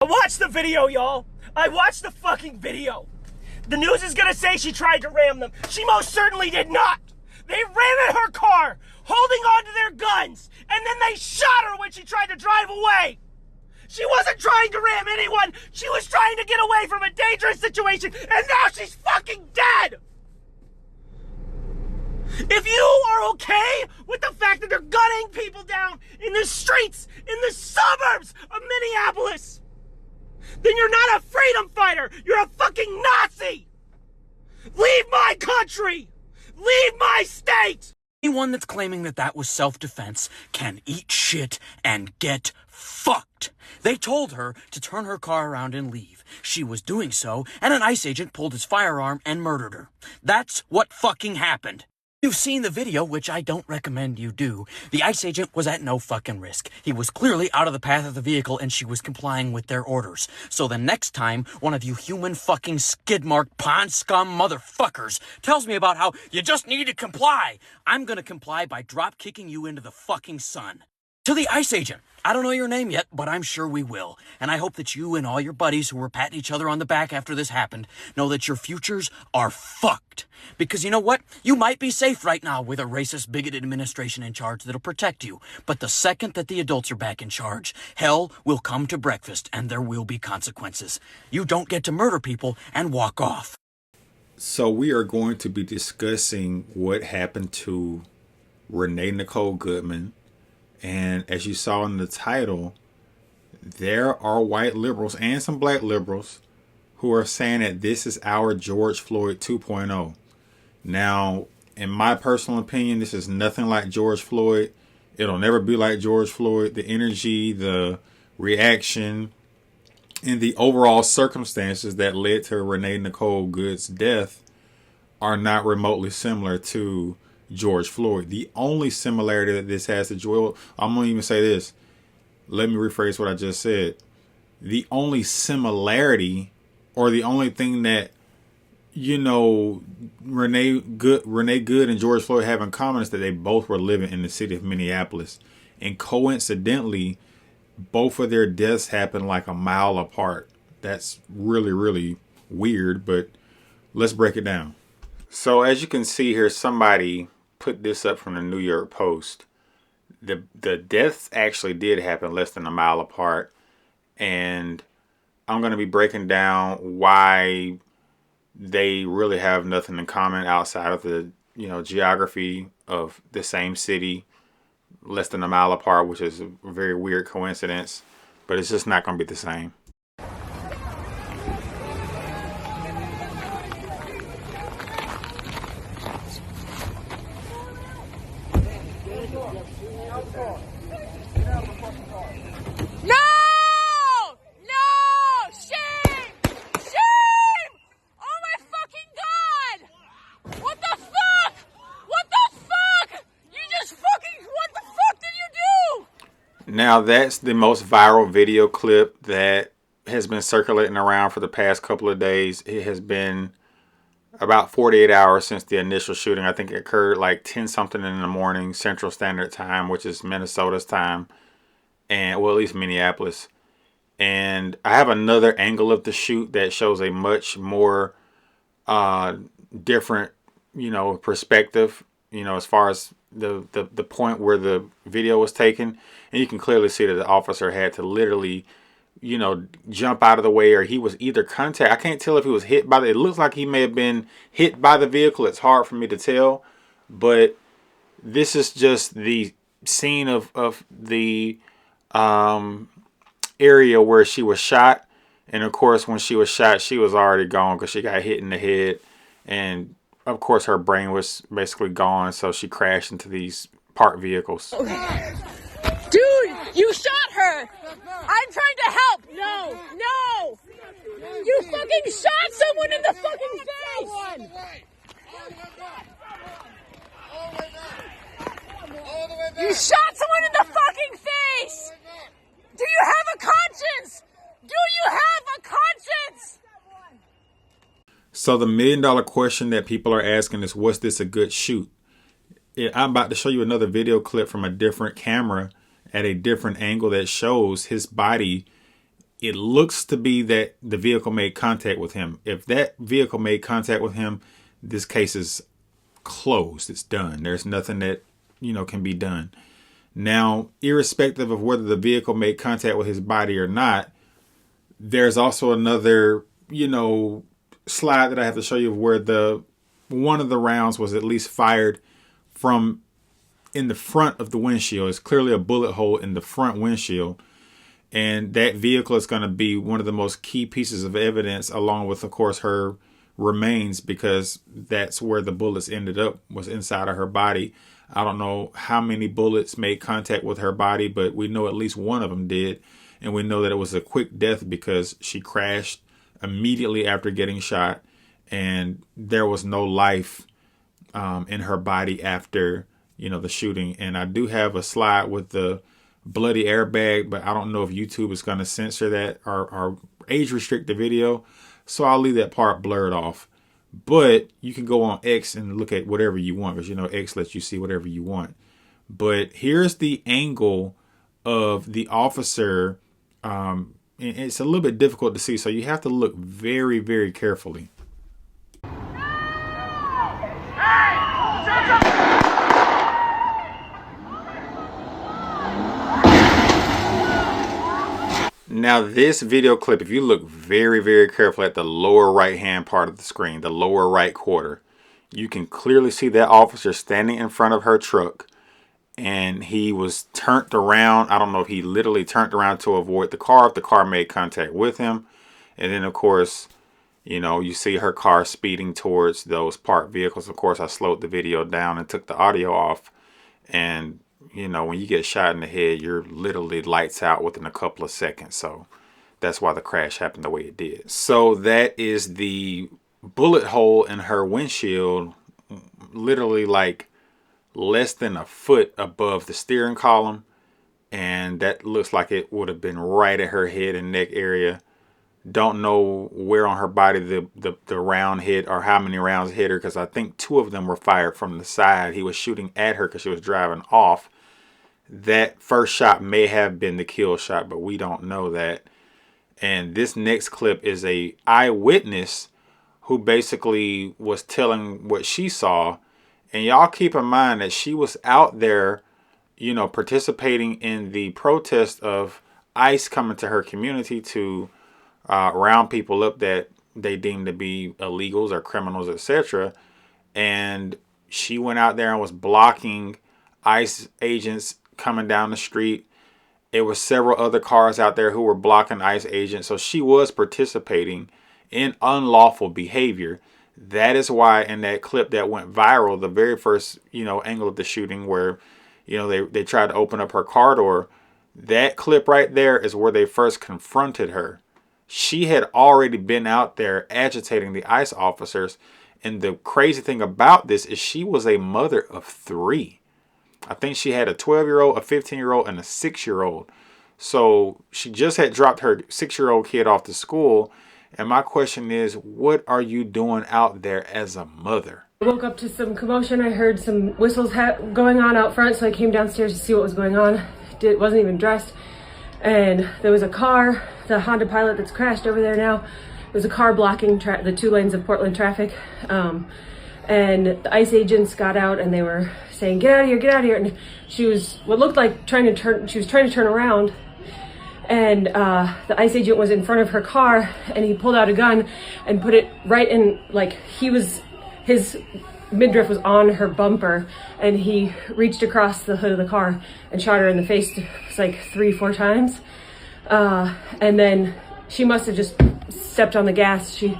I watched the video, y'all. I watched the fucking video. The news is gonna say she tried to ram them. She most certainly did not. They ran in her car, holding onto their guns, and then they shot her when she tried to drive away. She wasn't trying to ram anyone. She was trying to get away from a dangerous situation, and now she's fucking dead. If you are okay with the fact that they're gunning people down in the streets, in the suburbs of Minneapolis, then you're not a freedom fighter. You're a fucking Nazi. Leave my country. Leave my state. Anyone that's claiming that that was self-defense can eat shit and get fucked. They told her to turn her car around and leave. She was doing so, and an ICE agent pulled his firearm and murdered her. That's what fucking happened. You've seen the video, which I don't recommend you do. The ICE agent was at no fucking risk. He was clearly out of the path of the vehicle and she was complying with their orders. So the next time one of you human fucking skid mark pond scum motherfuckers tells me about how you just need to comply, I'm gonna comply by drop kicking you into the fucking sun. To the ICE agent, I don't know your name yet, but I'm sure we will. And I hope that you and all your buddies who were patting each other on the back after this happened know that your futures are fucked. Because you know what? You might be safe right now with a racist, bigoted administration in charge that'll protect you. But the second that the adults are back in charge, hell will come to breakfast and there will be consequences. You don't get to murder people and walk off. So we are going to be discussing what happened to Renee Nicole Goodman. And as you saw in the title, there are white liberals and some black liberals who are saying that this is our George Floyd 2.0. Now, in my personal opinion, this is nothing like George Floyd. It'll never be like George Floyd. The energy, the reaction, and the overall circumstances that led to Renee Nicole Good's death are not remotely similar to George Floyd. The only similarity that this has to George, I'm going to even say this. Let me rephrase what I just said. The only similarity, or the only thing that, you know, Renee Good and George Floyd have in common is that they both were living in the city of Minneapolis. And coincidentally, both of their deaths happened like a mile apart. That's really, really weird, but let's break it down. So as you can see here, somebody put this up from the New York Post. The deaths actually did happen less than a mile apart. And I'm going to be breaking down why they really have nothing in common outside of the, you know, geography of the same city, less than a mile apart, which is a very weird coincidence, but it's just not going to be the same. Now, that's the most viral video clip that has been circulating around for the past couple of days. It has been about 48 hours since the initial shooting. I think it occurred like 10 something in the morning Central Standard Time, which is Minnesota's time, and well, at least Minneapolis. And I have another angle of the shoot that shows a much more different, you know, perspective, you know, as far as the point where the video was taken. And you can clearly see that the officer had to literally, you know, jump out of the way, or he was either I can't tell if he was hit by it looks like he may have been hit by the vehicle. It's hard for me to tell, but this is just the scene of the area where she was shot. And of course, when she was shot, she was already gone because she got hit in the head. And of course, her brain was basically gone. So she crashed into these parked vehicles. Dude, you shot her! I'm trying to help! No! No! You fucking shot someone in the fucking face! You shot someone in the fucking face! Do you have a conscience? Do you have a conscience? So the $1 million question that people are asking is, was this a good shoot? I'm about to show you another video clip from a different camera at a different angle that shows his body it looks to be that the vehicle made contact with him. If that vehicle made contact with him, this case is closed. It's done. There's nothing that, can be done. Now, irrespective of whether the vehicle made contact with his body or not, there's also another, slide that I have to show you where one of the rounds was at least fired from in the front of the windshield. It's clearly a bullet hole in the front windshield. And that vehicle is going to be one of the most key pieces of evidence, along with, of course, her remains, because that's where the bullets ended up, was inside of her body. I don't know how many bullets made contact with her body, but we know at least one of them did. And we know that it was a quick death because she crashed immediately after getting shot. And there was no life in her body after, the shooting. And I do have a slide with the bloody airbag, but I don't know if YouTube is going to censor that or age restrict the video. So I'll leave that part blurred off. But you can go on X and look at whatever you want, because X lets you see whatever you want. But here's the angle of the officer. And it's a little bit difficult to see, so you have to look very, very carefully. Now this video clip, if you look very, very carefully at the lower right hand part of the screen, the lower right quarter, you can clearly see that officer standing in front of her truck, and he was turned around. I don't know if he literally turned around to avoid the car, if the car made contact with him. And then, of course, you see her car speeding towards those parked vehicles. Of course, I slowed the video down and took the audio off. And when you get shot in the head, you're literally lights out within a couple of seconds. So that's why the crash happened the way it did. So that is the bullet hole in her windshield, literally like less than a foot above the steering column. And that looks like it would have been right at her head and neck area. Don't know where on her body the round hit or how many rounds hit her, because I think 2 of them were fired from the side. He was shooting at her because she was driving off. That first shot may have been the kill shot, but we don't know that. And this next clip is a eyewitness who basically was telling what she saw. And y'all keep in mind that she was out there, participating in the protest of ICE coming to her community to round people up that they deemed to be illegals or criminals, etc. And she went out there and was blocking ICE agents coming down the street. There were several other cars out there who were blocking ICE agents. So she was participating in unlawful behavior. That is why in that clip that went viral, the very first, angle of the shooting where, they tried to open up her car door, that clip right there is where they first confronted her. She had already been out there agitating the ICE officers. And the crazy thing about this is she was a mother of 3. I think she had a 12-year-old, a 15-year-old, and a 6-year-old. So she just had dropped her 6-year-old kid off to school. And my question is, what are you doing out there as a mother? I woke up to some commotion. I heard some whistles going on out front, so I came downstairs to see what was going on. Wasn't even dressed. And there was a car, the Honda Pilot that's crashed over there now. There was a car blocking the 2 lanes of Portland traffic. And the ICE agents got out and they were saying, "Get out of here, get out of here." And she was what looked like trying to turn around. And the ICE agent was in front of her car, and he pulled out a gun and put it right in, his midriff was on her bumper, and he reached across the hood of the car and shot her in the face 3-4 times. And then she must have just stepped on the gas. She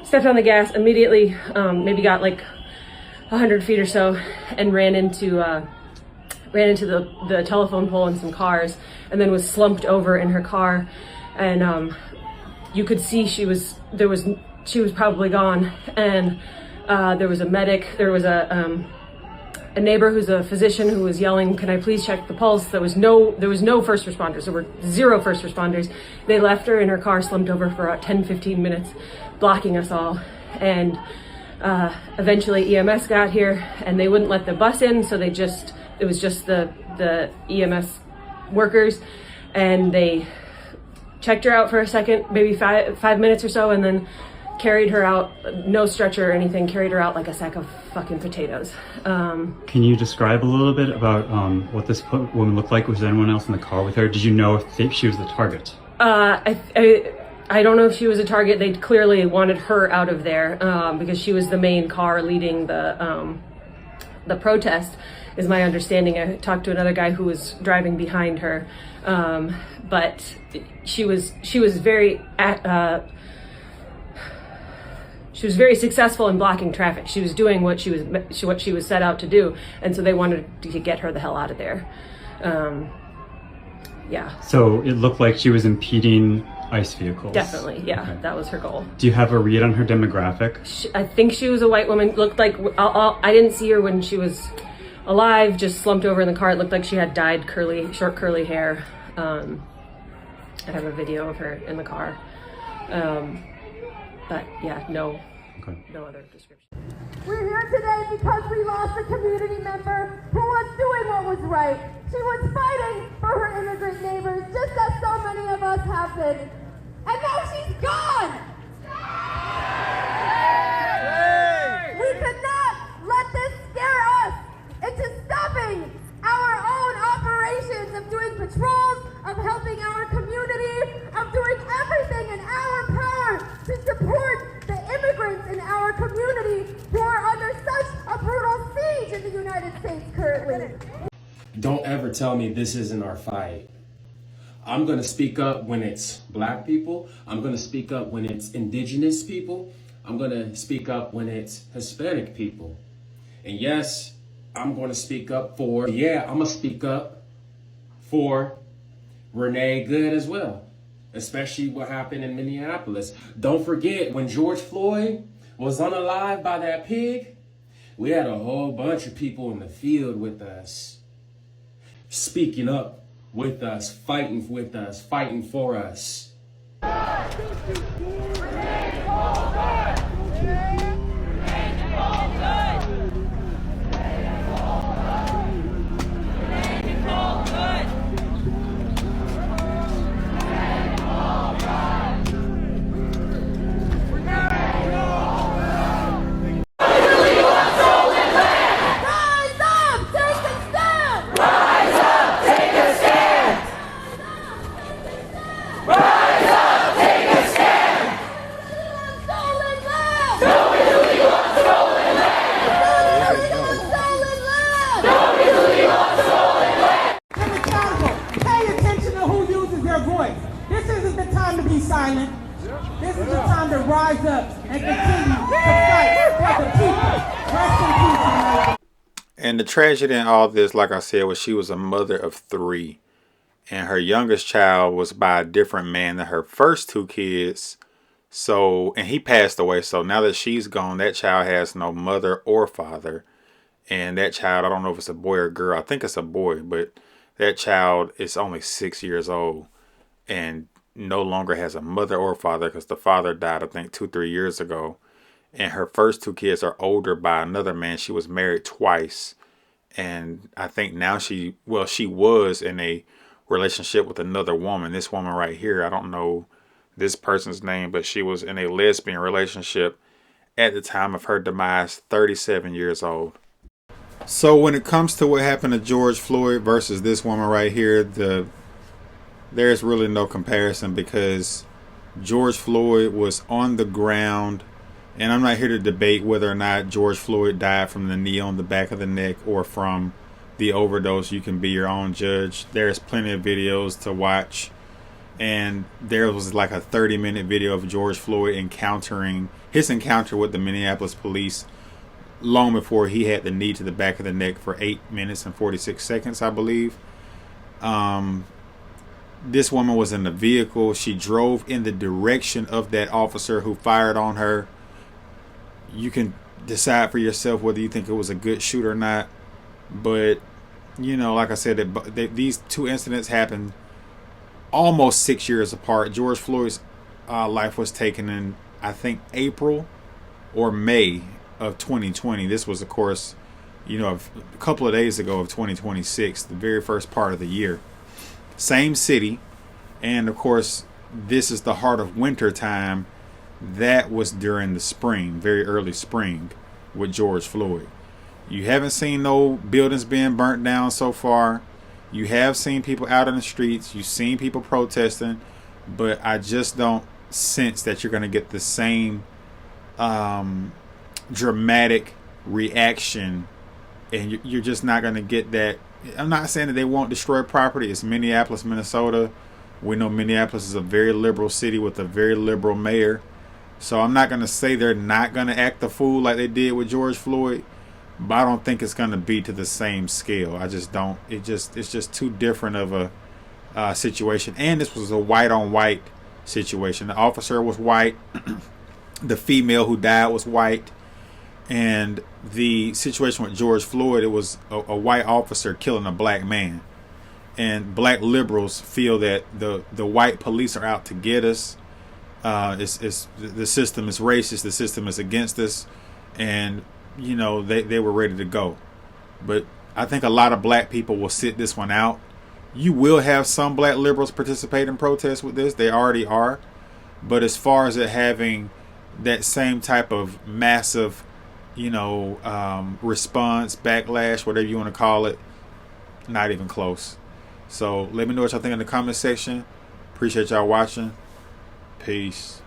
stepped on the gas immediately, maybe got 100 feet or so, and ran into the telephone pole and some cars, and then was slumped over in her car. And you could see she was probably gone. And there was a medic, there was a neighbor who's a physician who was yelling, "Can I please check the pulse?" There was no first responders. There were 0 first responders. They left her in her car slumped over for about 10-15 minutes, blocking us all. And eventually EMS got here, and they wouldn't let the bus in, so it was just the EMS workers, and they checked her out for a second, maybe five minutes or so, and then carried her out, no stretcher or anything, carried her out like a sack of fucking potatoes. Can you describe a little bit about what this woman looked like? Was there anyone else in the car with her? Did you know if she was the target? I don't know if she was a target. They clearly wanted her out of there because she was the main car leading the protest, is my understanding. I talked to another guy who was driving behind her, but she was very successful in blocking traffic. She was doing what she was set out to do, and so they wanted to get her the hell out of there. Yeah. So it looked like she was impeding ICE vehicles. Definitely, yeah. Okay. That was her goal. Do you have a read on her demographic? I think she was a white woman. Looked like I didn't see her when she was alive. Just slumped over in the car. It looked like she had dyed short curly hair. I have a video of her in the car. But yeah, no other description. We're here today because we lost a community member who was doing what was right. She was fighting for her immigrant neighbors, just as so many of us have been. And now she's gone! We cannot let this scare us into stopping our own operations of doing patrols, of helping our community, of doing everything in our power to support the immigrants in our community who are under such a brutal siege in the United States currently. Don't ever tell me this isn't our fight. I'm gonna speak up when it's black people. I'm gonna speak up when it's indigenous people. I'm gonna speak up when it's Hispanic people. And yes, I'm gonna speak up for Renee Good as well, especially what happened in Minneapolis. Don't forget when George Floyd was unalive by that pig, we had a whole bunch of people in the field with us, speaking up with us, fighting for us. This is the time to rise up and continue to fight for the people. Rest in peace. And the tragedy in all this, like I said, was she was a mother of 3. And her youngest child was by a different man than her first 2 kids. So, and he passed away. So now that she's gone, that child has no mother or father. And that child, I don't know if it's a boy or girl. I think it's a boy, but that child is only 6 years old and no longer has a mother or father because the father died, I think, 2-3 years ago. And her first 2 kids are older by another man. She was married twice. And I think now she was in a relationship with another woman. This woman right here, I don't know this person's name, but she was in a lesbian relationship at the time of her demise, 37 years old. So when it comes to what happened to George Floyd versus this woman right here, there's really no comparison because George Floyd was on the ground, and I'm not here to debate whether or not George Floyd died from the knee on the back of the neck or from the overdose. You can be your own judge. There's plenty of videos to watch, and there was like a 30-minute video of George Floyd his encounter with the Minneapolis police long before he had the knee to the back of the neck for 8 minutes and 46 seconds, I believe. This woman was in the vehicle. She drove in the direction of that officer who fired on her. You can decide for yourself whether you think it was a good shoot or not. But, you know, like I said, these 2 incidents happened almost 6 years apart. George Floyd's life was taken in, I think, April or May of 2020. This was, of course, you know, a couple of days ago of 2026, the very first part of the year. Same city, and of course this is the heart of winter time, that was during the spring, very early spring, with George Floyd. You haven't seen no buildings being burnt down so far. You have seen people out in the streets. You've seen people protesting, but I just don't sense that you're going to get the same dramatic reaction, and you're just not going to get that. I'm not saying that they won't destroy property. It's Minneapolis, Minnesota. We know Minneapolis is a very liberal city with a very liberal mayor. So I'm not going to say they're not going to act the fool like they did with George Floyd, but I don't think it's going to be to the same scale. I just don't. It's just too different of a situation. And this was a white on white situation. The officer was white. The female who died was white. And the situation with George Floyd, it was a white officer killing a black man. And black liberals feel that the white police are out to get us. The system is racist. The system is against us. And, you know, they were ready to go. But I think a lot of black people will sit this one out. You will have some black liberals participate in protests with this. They already are. But as far as it having that same type of massive, you know, response, backlash, whatever you want to call it, not even close. So let me know what y'all think in the comment section. Appreciate y'all watching. Peace.